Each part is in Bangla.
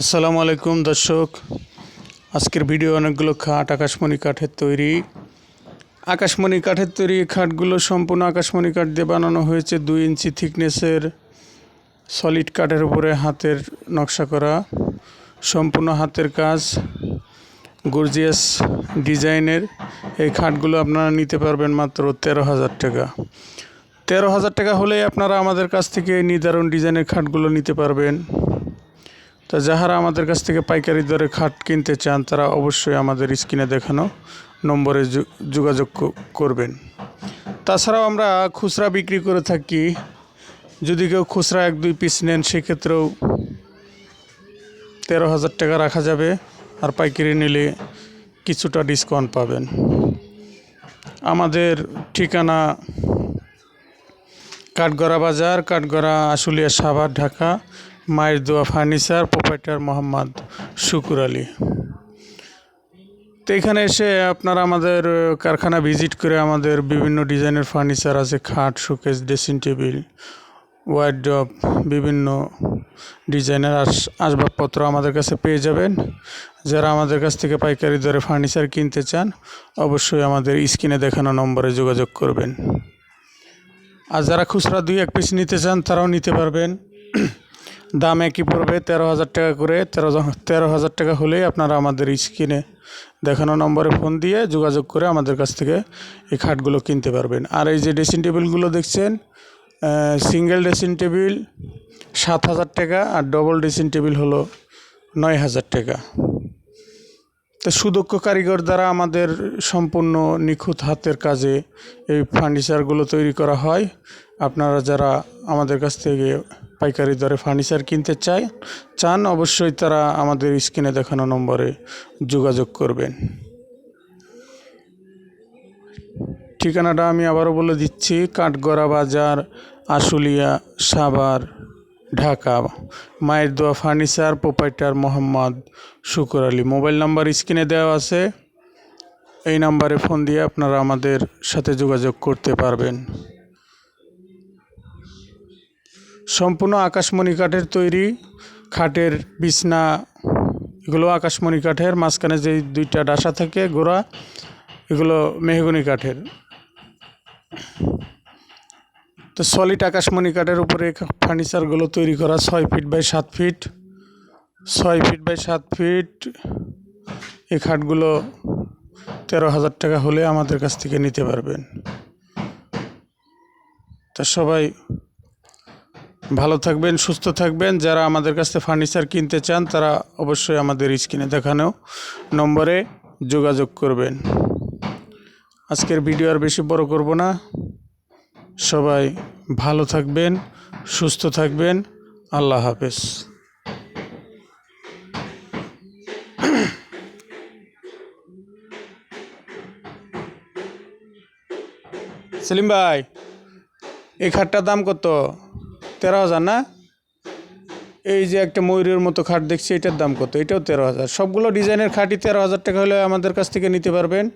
আসসালামু আলাইকুম দর্শক, আজকের ভিডিও অনেকগুলো খাট আকাশমণি কাঠের তৈরি। আকাশমণি কাঠের তৈরি খাটগুলো সম্পূর্ণ আকাশমণি কাঠ দিয়ে বানানো হয়েছে। 2 ইঞ্চি থিকনেসের সলিড কাঠের উপরে হাতের নকশা করা, সম্পূর্ণ হাতের কাজ, গর্জিয়াস ডিজাইনের এই খাটগুলো আপনারা নিতে পারবেন মাত্র 13,000 টাকা। 13,000 টাকা হলেই আপনারা আমাদের কাছ থেকে নির্ধারণ ডিজাইনের খাটগুলো নিতে পারবেন। তা যাহারা আমাদের কাছ থেকে পাইকারি দরে খাট কিনতে চান তারা অবশ্যই আমাদের স্ক্রিনে দেখানো নম্বরে যোগাযোগ করবেন। তাছাড়াও আমরা খুচরা বিক্রি করে থাকি। যদি কেউ খুচরা 1-2 পিস নেন সেক্ষেত্রেও 13,000 টাকা রাখা যাবে, আর পাইকারি নিলে কিছুটা ডিসকাউন্ট পাবেন। আমাদের ঠিকানা কাঠগড়া বাজার, কাঠগড়া আশুলিয়া সাভার, ঢাকা। মায়ের দোয়া ফার্নিচার, প্রোপাইটার মোহাম্মদ শুকুর আলী। তো এখানে এসে আপনারা আমাদের কারখানা ভিজিট করে আমাদের বিভিন্ন ডিজাইনের ফার্নিচার আছে, খাট, শোকেস, ড্রেসিং টেবিল, ওয়ার্ডরোব, বিভিন্ন ডিজাইনের আসবাবপত্র আমাদের কাছে পেয়ে যাবেন। যারা আমাদের কাছ থেকে পাইকারি দরে ফার্নিচার কিনতে চান অবশ্যই আমাদের স্ক্রিনে দেখানো নম্বরে যোগাযোগ করবেন। আর যারা খুচরা 2-1 পিস নিতে চান তারাও নিতে পারবেন। দাম একই পড়বে, 13,000 টাকা করে। 13,000 টাকা হলেই আপনারা আমাদের স্ক্রিনে দেখানো নম্বরে ফোন দিয়ে যোগাযোগ করে আমাদের কাছ থেকে এই খাটগুলো কিনতে পারবেন। আর এই যে ড্রেসিং টেবিলগুলো দেখছেন, সিঙ্গেল ড্রেসিং টেবিল 7,000 টাকা, আর ডবল ড্রেসিং টেবিল হলো 9,000 টাকা। তো সুদক্ষ কারিগর দ্বারা আমাদের সম্পূর্ণ নিখুঁত হাতের কাজে এই ফার্নিচারগুলো তৈরি করা হয়। আপনারা যারা আমাদের কাছ থেকে পাইকারি দরে ফার্নিচার কিনতে চান অবশ্যই তারা আমাদের স্ক্রিনে দেখানো নম্বরে যোগাযোগ করবেন। ঠিকানাটা আমি আবারও বলে দিচ্ছি, কাঠগড়া বাজার, আশুলিয়া সাভার, ঢাকা। মায়ের দোয়া ফার্নিচার, প্রোপাইটার মোহাম্মদ শুকুর আলী। মোবাইল নাম্বার স্ক্রিনে দেওয়া আছে, এই নাম্বারে ফোন দিয়ে আপনারা আমাদের সাথে যোগাযোগ করতে পারবেন। সম্পূর্ণ আকাশমণি কাঠের তৈরি খাটের বিছনা, এগুলো আকাশমণি কাঠের। মাঝখানে যে 2টা ডাসা থাকে গোড়া, এগুলো মেহগনি কাঠের। তো সলিড আকাশমণি কাঠের উপরে ফার্নিচারগুলো তৈরি করা 6 feet by 7 feet. 6 feet by 7 feet এই খাটগুলো 13,000 টাকা হলে আমাদের কাছ থেকে নিতে পারবেন। তা সবাই ভালো থাকবেন, সুস্থ থাকবেন। যারা আমাদের কাছ থেকে ফার্নিচার কিনতে চান তারা অবশ্যই আমাদের স্ক্রিনে দেখানো নম্বরে যোগাযোগ করবেন। আজকের ভিডিও আর বেশি বড় করব না। সবাই ভালো থাকবেন, সুস্থ থাকবেন। আল্লাহ হাফেজ। সেলিম ভাই, এই খাটটার দাম কত? 13,000 না? এই যে একটা ময়ূরের মতো খাট দেখছি, এটার দাম কত? এটাও 13,000। সবগুলো ডিজাইনের খাটই 13,000 টাকা হলে আমাদের কাছ থেকে নিতে পারবেন।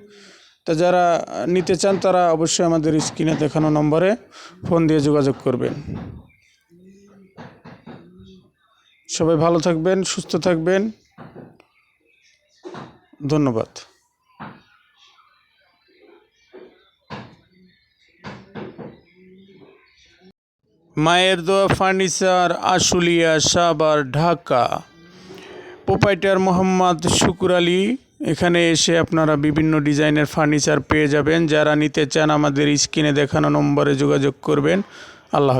তা যারা নিতে চান তারা অবশ্যই আমাদের স্ক্রিনে দেখানো নম্বরে ফোন দিয়ে যোগাযোগ করবেন। সবাই ভালো থাকবেন, সুস্থ থাকবেন। ধন্যবাদ। মায়ের দোয়া ফার্নিচার, আশুলিয়া সাভার, ঢাকা। প্রোপাইটার মোহাম্মদ শুকুর আলী। এখানে এসে আপনারা বিভিন্ন ডিজাইনের ফার্নিচার পেয়ে যাবেন। যারা নিতে চান আমাদের স্ক্রিনে দেখানো নম্বরে যোগাযোগ করবেন। আল্লাহ।